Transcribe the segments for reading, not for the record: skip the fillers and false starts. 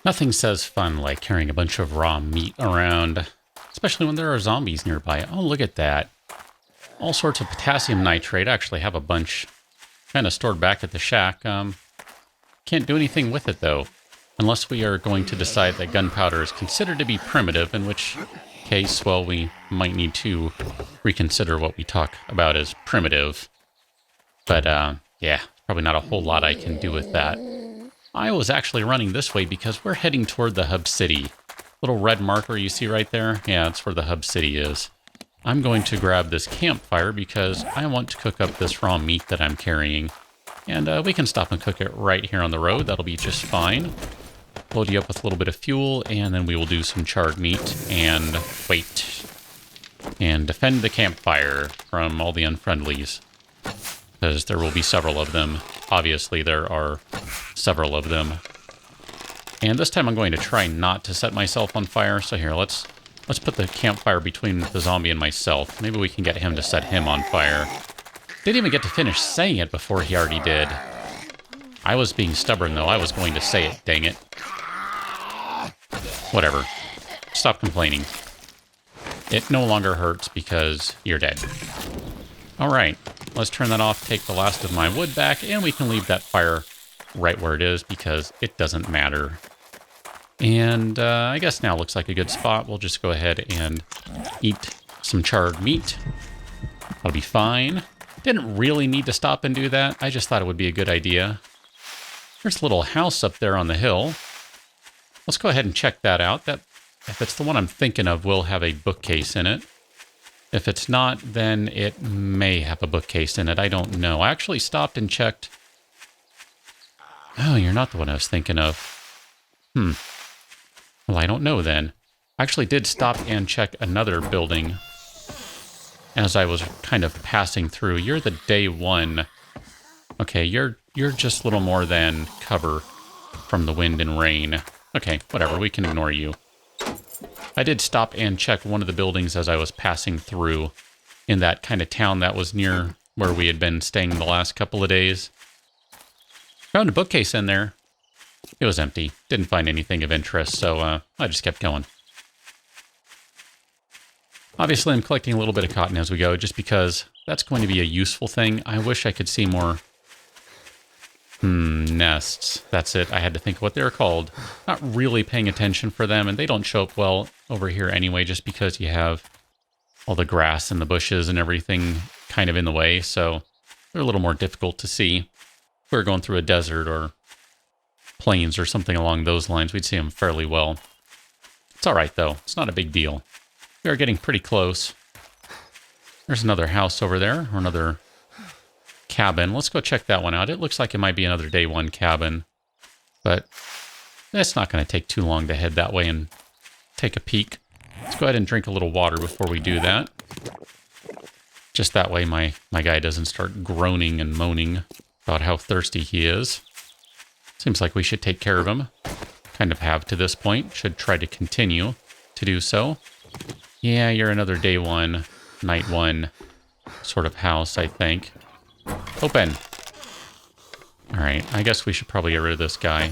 Nothing says fun like carrying a bunch of raw meat around, especially when there are zombies nearby. Oh, look at that. All sorts of potassium nitrate. I actually have a bunch kind of stored back at the shack. Can't do anything with it, though, unless we are going to decide that gunpowder is considered to be primitive, in which case, well, we might need to reconsider what we talk about as primitive. But, yeah, probably not a whole lot I can do with that. I was actually running this way because we're heading toward the hub city. Little red marker you see right there? Yeah, that's where the hub city is. I'm going to grab this campfire because I want to cook up this raw meat that I'm carrying. And we can stop and cook it right here on the road. That'll be just fine. Load you up with a little bit of fuel, and then we will do some charred meat and wait. And defend the campfire from all the unfriendlies. Because there will be several of them. Obviously, there are several of them. And this time I'm going to try not to set myself on fire. So here, let's put the campfire between the zombie and myself. Maybe we can get him to set him on fire. Didn't even get to finish saying it before he already did. I was being stubborn, though. I was going to say it, dang it. Whatever. Stop complaining. It no longer hurts because you're dead. All right. Let's turn that off, take the last of my wood back, and we can leave that fire right where it is because it doesn't matter. And I guess now looks like a good spot. We'll just go ahead and eat some charred meat. That'll be fine. Didn't really need to stop and do that. I just thought it would be a good idea. There's a little house up there on the hill. Let's go ahead and check that out. That, if it's the one I'm thinking of, will have a bookcase in it. If it's not, then it may have a bookcase in it. I don't know. I actually stopped and checked. Oh, you're not the one I was thinking of. Well, I don't know then. I actually did stop and check another building as I was kind of passing through. You're the day one. Okay, you're just a little more than cover from the wind and rain. Okay, whatever. We can ignore you. I did stop and check one of the buildings as I was passing through in that kind of town that was near where we had been staying the last couple of days. Found a bookcase in there. It was empty. Didn't find anything of interest, so I just kept going. Obviously, I'm collecting a little bit of cotton as we go, just because that's going to be a useful thing. I wish I could see more nests. That's it. I had to think of what they're called. Not really paying attention for them, and they don't show up well over here anyway, just because you have all the grass and the bushes and everything kind of in the way, so they're a little more difficult to see. If we were going through a desert or plains or something along those lines, we'd see them fairly well. It's all right, though. It's not a big deal. We are getting pretty close. There's another house over there, or another cabin. Let's go check that one out. It looks like it might be another day one cabin, but it's not going to take too long to head that way and take a peek. Let's go ahead and drink a little water before we do that. Just that way my guy doesn't start groaning and moaning about how thirsty he is. Seems like we should take care of him. Kind of have to this point. Should try to continue to do so. Yeah, you're another day one, night one sort of house, I think. Open. All right, I guess we should probably get rid of this guy.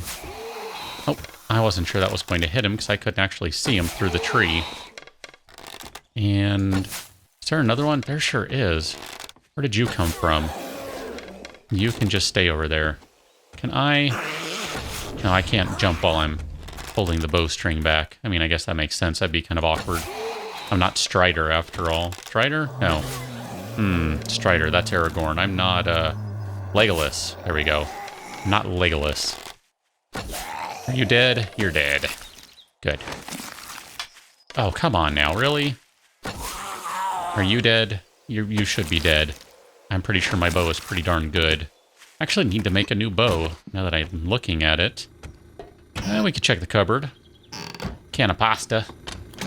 Oh, I wasn't sure that was going to hit him because I couldn't actually see him through the tree. And is there another one? There sure is. Where did you come from? You can just stay over there. Can I? No, I can't jump while I'm holding the bowstring back. I mean, I guess that makes sense. That'd be kind of awkward. I'm not Strider after all. Strider? No. Strider, that's Aragorn. I'm not, Legolas. There we go. I'm not Legolas. Are you dead? You're dead. Good. Oh, come on now, really? Are you dead? You should be dead. I'm pretty sure my bow is pretty darn good. I actually need to make a new bow, now that I'm looking at it. We could check the cupboard. Can of pasta.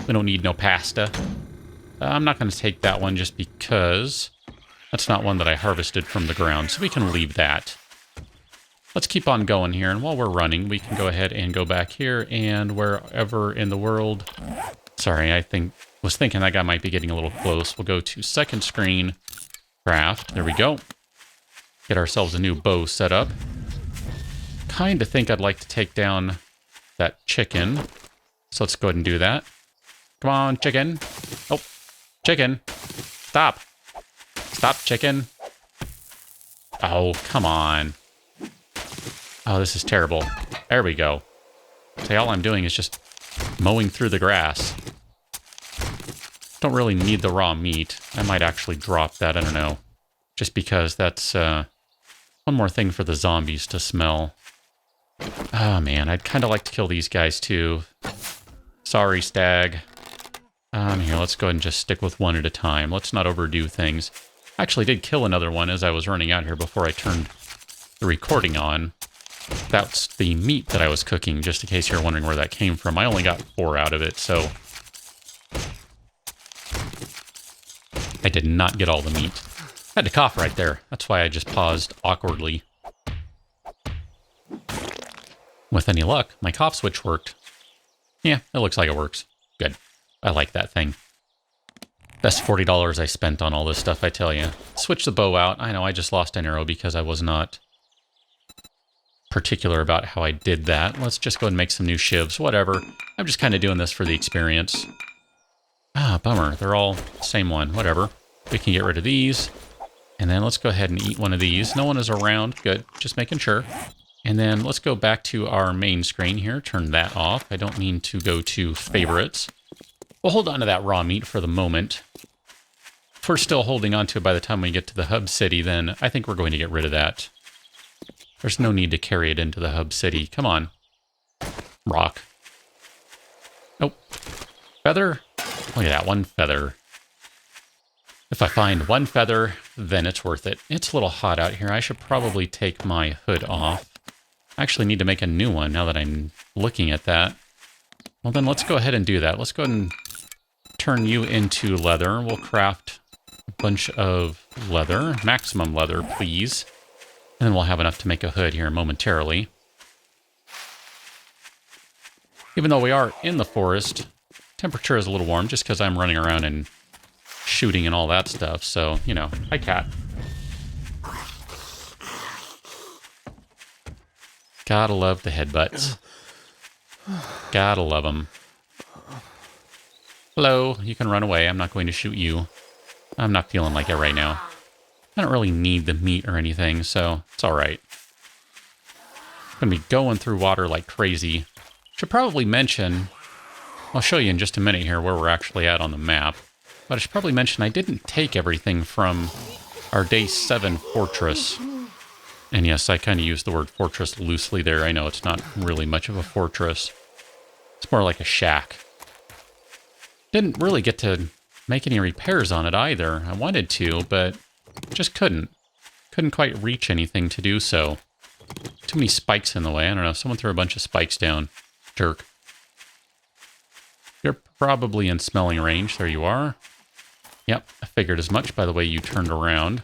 We don't need no pasta. I'm not going to take that one just because that's not one that I harvested from the ground, so we can leave that. Let's keep on going here, and while we're running, we can go ahead and go back here, and wherever in the world... Sorry, was thinking that guy might be getting a little close. We'll go to second screen, craft. There we go. Get ourselves a new bow set up. Kind of think I'd like to take down that chicken. So let's go ahead and do that. Come on, chicken. Oh, chicken. Stop. Stop, chicken. Oh, come on. Oh, this is terrible. There we go. See, all I'm doing is just mowing through the grass. Don't really need the raw meat. I might actually drop that, I don't know. Just because that's one more thing for the zombies to smell. Oh man, I'd kind of like to kill these guys too. Sorry, stag. Here, let's go ahead and just stick with one at a time. Let's not overdo things. I actually did kill another one as I was running out here before I turned the recording on. That's the meat that I was cooking, just in case you're wondering where that came from. I only got 4 out of it, so I did not get all the meat. I had to cough right there. That's why I just paused awkwardly. With any luck, my cough switch worked. Yeah, it looks like it works. Good. I like that thing. Best $40 I spent on all this stuff, I tell you. Switch the bow out. I know I just lost an arrow because I was not particular about how I did that. Let's just go and make some new shivs. Whatever. I'm just kind of doing this for the experience. Ah, bummer. They're all the same one. Whatever. We can get rid of these. And then let's go ahead and eat one of these. No one is around. Good. Just making sure. And then let's go back to our main screen here. Turn that off. I don't mean to go to favorites. We'll hold on to that raw meat for the moment. If we're still holding on to it by the time we get to the hub city, then I think we're going to get rid of that. There's no need to carry it into the hub city. Come on. Rock. Nope. Feather? Look at that, one feather. If I find one feather, then it's worth it. It's a little hot out here. I should probably take my hood off. I actually need to make a new one now that I'm looking at that. Well, then let's go ahead and do that. Let's go ahead and turn you into leather. We'll craft a bunch of leather. Maximum leather, please. And then we'll have enough to make a hood here momentarily. Even though we are in the forest, temperature is a little warm just because I'm running around and shooting and all that stuff. So, you know, hi, cat. Gotta love the headbutts. Gotta love them. Hello, you can run away. I'm not going to shoot you. I'm not feeling like it right now. I don't really need the meat or anything, so it's all right. I'm going to be going through water like crazy. Should probably mention, I'll show you in just a minute here where we're actually at on the map, but I should probably mention I didn't take everything from our Day 7 fortress. And yes, I kind of used the word fortress loosely there. I know it's not really much of a fortress. It's more like a shack. Didn't really get to make any repairs on it either. I wanted to, but just couldn't. Couldn't quite reach anything to do so. Too many spikes in the way. I don't know. Someone threw a bunch of spikes down. Jerk. You're probably in smelling range. There you are. Yep, I figured as much by the way you turned around.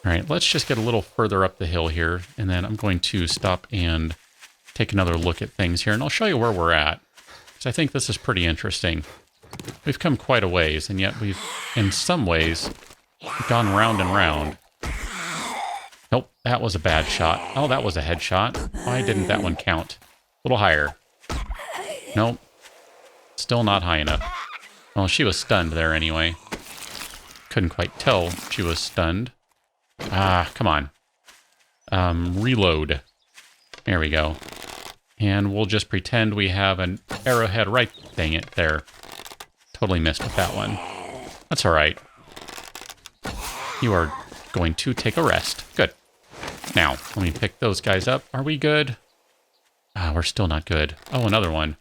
All right, let's just get a little further up the hill here, and then I'm going to stop and take another look at things here, and I'll show you where we're at, because I think this is pretty interesting. We've come quite a ways, and yet we've, in some ways, gone round and round. Nope, that was a bad shot. Oh, that was a headshot. Why didn't that one count? A little higher. Nope. Still not high enough. Well, she was stunned there anyway. Couldn't quite tell she was stunned. Ah, come on. Reload. There we go. And we'll just pretend we have an arrowhead right... Dang it, there. Totally missed with that one. That's all right. You are going to take a rest. Good. Now, let me pick those guys up. Are we good? Ah, we're still not good. Oh, another one.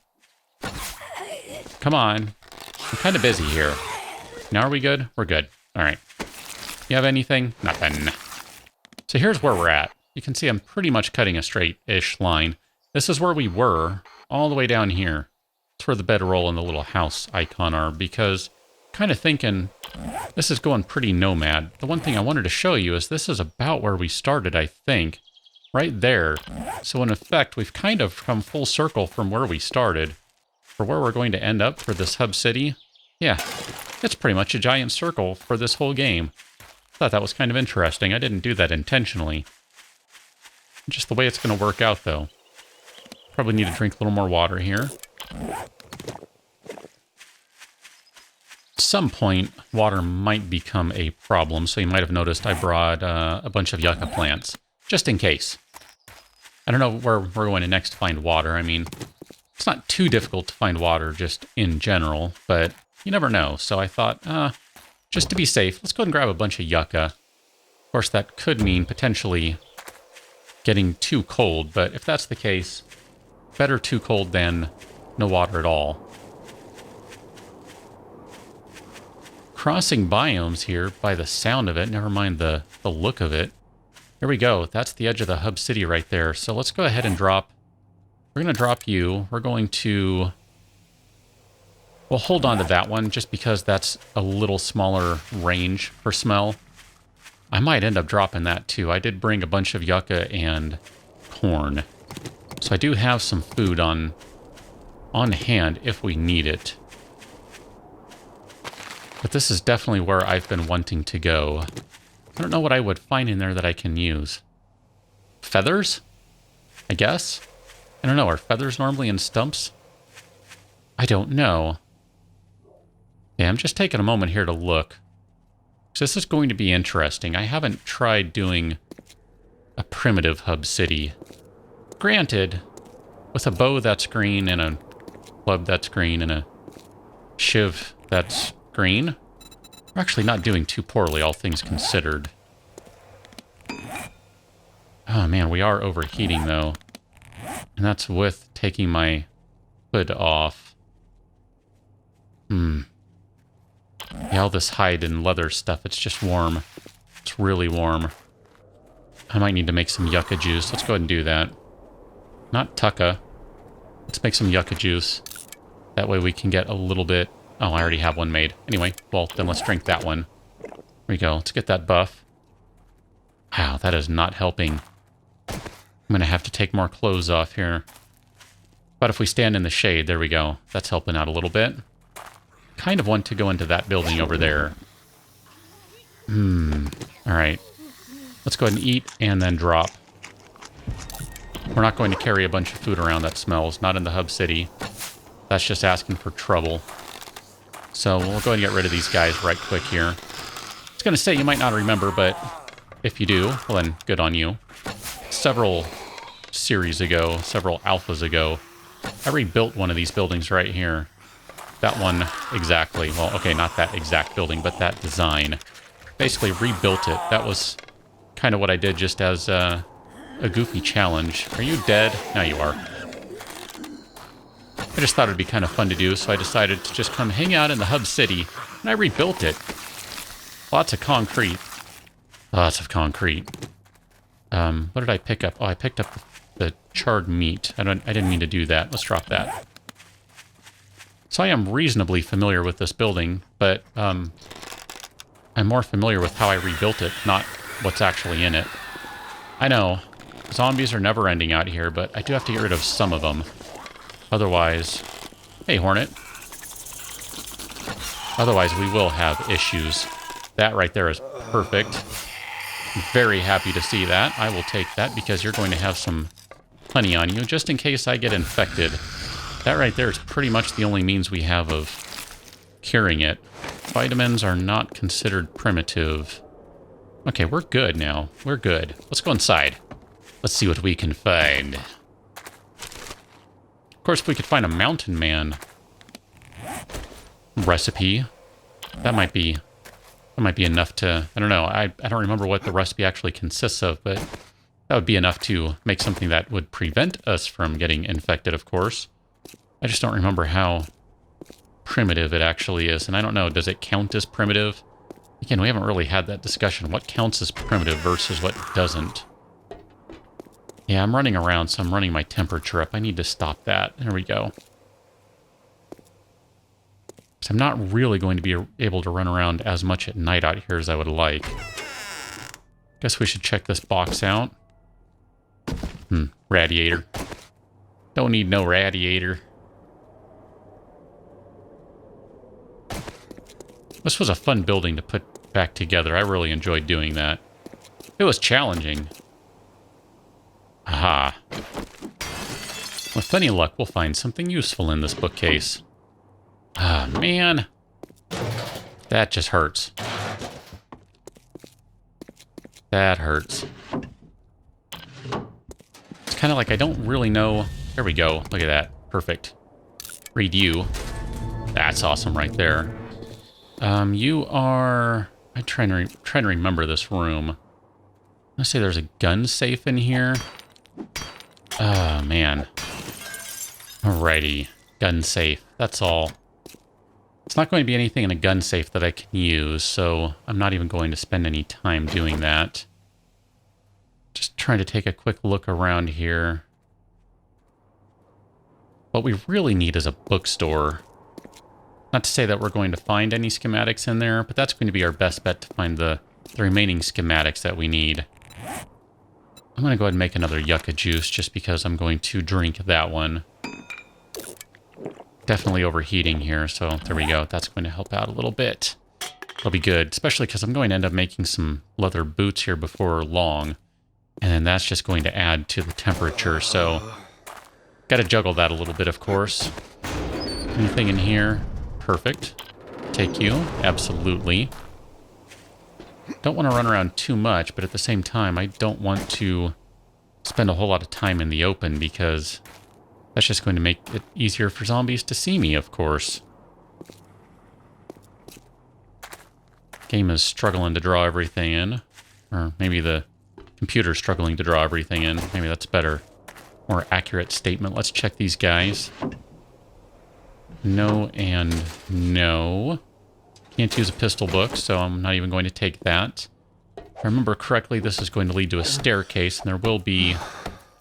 Come on. I'm kind of busy here. Now are we good? We're good. All right. You have anything? Nothing. So here's where we're at. You can see I'm pretty much cutting a straight-ish line. This is where we were, all the way down here. It's where the bedroll and the little house icon are, because kind of thinking this is going pretty nomad. The one thing I wanted to show you is this is about where we started, I think. Right there. So in effect, we've kind of come full circle from where we started. For where we're going to end up for this hub city. Yeah, it's pretty much a giant circle for this whole game. Thought that was kind of interesting. I didn't do that intentionally. Just the way it's going to work out, though. Probably need to drink a little more water here. At some point, water might become a problem, so you might have noticed I brought a bunch of yucca plants, just in case. I don't know where we're going to next find water. I mean, it's not too difficult to find water just in general, but you never know. So I thought, just to be safe, let's go ahead and grab a bunch of yucca. Of course, that could mean potentially getting too cold, but if that's the case, better too cold than no water at all. Crossing biomes here by the sound of it, never mind the look of it. Here we go. That's the edge of the hub city right there. So let's go ahead and drop. We're going to drop you. We're going to... We'll hold on to that one just because that's a little smaller range for smell. I might end up dropping that too. I did bring a bunch of yucca and corn. So I do have some food on hand if we need it. But this is definitely where I've been wanting to go. I don't know what I would find in there that I can use. Feathers? I guess? I don't know. Are feathers normally in stumps? I don't know. Yeah, I'm just taking a moment here to look. So this is going to be interesting. I haven't tried doing a primitive hub city. Granted, with a bow that's green and a club that's green and a shiv that's green, we're actually not doing too poorly, all things considered. Oh man, we are overheating though. And that's with taking my hood off. Yeah, all this hide and leather stuff, it's just warm. It's really warm. I might need to make some yucca juice. Let's go ahead and do that. Not tucca. Let's make some yucca juice. That way we can get a little bit... Oh, I already have one made. Anyway, well, then let's drink that one. Here we go. Let's get that buff. Wow, that is not helping. I'm going to have to take more clothes off here. But if we stand in the shade, there we go. That's helping out a little bit. Kind of want to go into that building over there. Alright. Let's go ahead and eat and then drop. We're not going to carry a bunch of food around that smells. Not in the hub city. That's just asking for trouble. So we'll go ahead and get rid of these guys right quick here. I was going to say, you might not remember, but if you do, well then, good on you. Several series ago, several alphas ago, I rebuilt one of these buildings right here. That one exactly. Well, okay, not that exact building, but that design. Basically rebuilt it. That was kind of what I did just as a goofy challenge. Are you dead? Now you are. I just thought it'd be kind of fun to do, so I decided to just come hang out in the hub city, and I rebuilt it. Lots of concrete. Lots of concrete. What did I pick up? Oh, I picked up the charred meat. I didn't mean to do that. Let's drop that. So I am reasonably familiar with this building, but I'm more familiar with how I rebuilt it, not what's actually in it. I know, zombies are never ending out here, but I do have to get rid of some of them. Otherwise... Hey, Hornet. Otherwise, we will have issues. That right there is perfect. Very happy to see that. I will take that because you're going to have some honey on you, just in case I get infected. That right there is pretty much the only means we have of curing it. Vitamins are not considered primitive. Okay, we're good now. We're good. Let's go inside. Let's see what we can find. Of course, if we could find a mountain man recipe, that might be enough to... I don't know. I don't remember what the recipe actually consists of, but that would be enough to make something that would prevent us from getting infected, of course. I just don't remember how primitive it actually is. And I don't know, does it count as primitive? Again, we haven't really had that discussion. What counts as primitive versus what doesn't? Yeah, I'm running around, so I'm running my temperature up. I need to stop that. There we go. So I'm not really going to be able to run around as much at night out here as I would like. Guess we should check this box out. Radiator. Don't need no radiator. This was a fun building to put back together. I really enjoyed doing that. It was challenging. Aha. With any luck, we'll find something useful in this bookcase. Ah, man. That just hurts. That hurts. It's kind of like I don't really know... There we go. Look at that. Perfect. Read you. That's awesome right there. You are... I'm trying to remember this room. Let's say there's a gun safe in here. Oh, man. Alrighty. Gun safe. That's all. It's not going to be anything in a gun safe that I can use, so I'm not even going to spend any time doing that. Just trying to take a quick look around here. What we really need is a bookstore. Not to say that we're going to find any schematics in there, but that's going to be our best bet to find the remaining schematics that we need. I'm going to go ahead and make another yucca juice just because I'm going to drink that one. Definitely overheating here, so there we go. That's going to help out a little bit. It'll be good, especially because I'm going to end up making some leather boots here before long. And then that's just going to add to the temperature, so... Got to juggle that a little bit, of course. Anything in here? Perfect. Take you. Absolutely. Don't want to run around too much, but at the same time, I don't want to spend a whole lot of time in the open because that's just going to make it easier for zombies to see me, of course. Game is struggling to draw everything in. Or maybe the computer's struggling to draw everything in. Maybe that's better. More accurate statement. Let's check these guys. No and no. Can't use a pistol book, so I'm not even going to take that. If I remember correctly, this is going to lead to a staircase, and there will be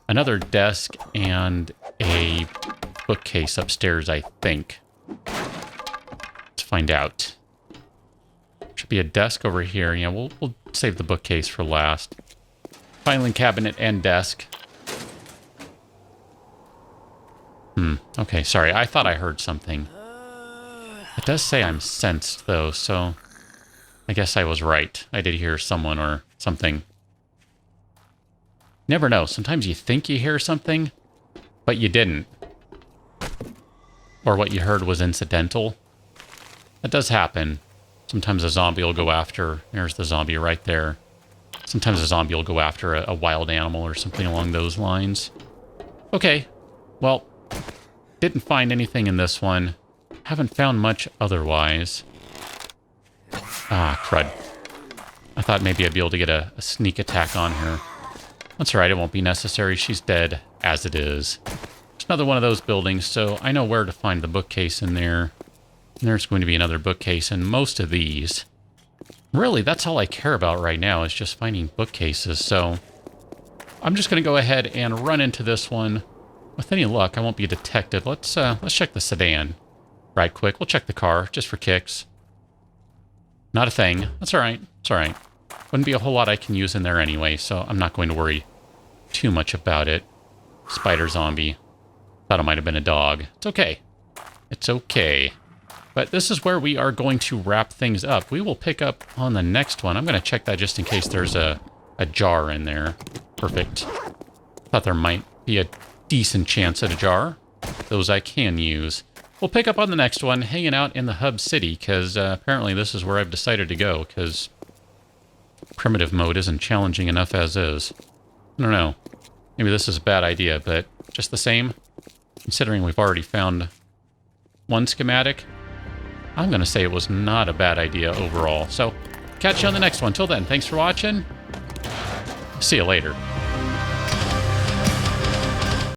another desk and a bookcase upstairs, I think. Let's find out. Should be a desk over here. Yeah, we'll save the bookcase for last. Filing cabinet and desk. Okay, sorry. I thought I heard something. It does say I'm sensed, though, so I guess I was right. I did hear someone or something. Never know. Sometimes you think you hear something, but you didn't. Or what you heard was incidental. That does happen. Sometimes a zombie will go after... There's the zombie right there. Sometimes a zombie will go after a wild animal or something along those lines. Okay. Well... Didn't find anything in this one. Haven't found much otherwise. Ah, crud. I thought maybe I'd be able to get a sneak attack on her. That's alright, it won't be necessary. She's dead as it is. It's another one of those buildings, so I know where to find the bookcase in there. And there's going to be another bookcase in most of these. Really, that's all I care about right now is just finding bookcases, so... I'm just going to go ahead and run into this one. With any luck, I won't be detected. Let's check the sedan. Right quick. We'll check the car, just for kicks. Not a thing. That's alright. It's alright. Wouldn't be a whole lot I can use in there anyway, so I'm not going to worry too much about it. Spider zombie. Thought it might have been a dog. It's okay. It's okay. But this is where we are going to wrap things up. We will pick up on the next one. I'm going to check that just in case there's a jar in there. Perfect. Thought there might be a decent chance at a jar. Those I can use. We'll pick up on the next one, hanging out in the hub city, because apparently this is where I've decided to go, because primitive mode isn't challenging enough as is. I don't know. Maybe this is a bad idea, but just the same, considering we've already found one schematic, I'm going to say it was not a bad idea overall. So, catch you on the next one. Till then, thanks for watching. See you later.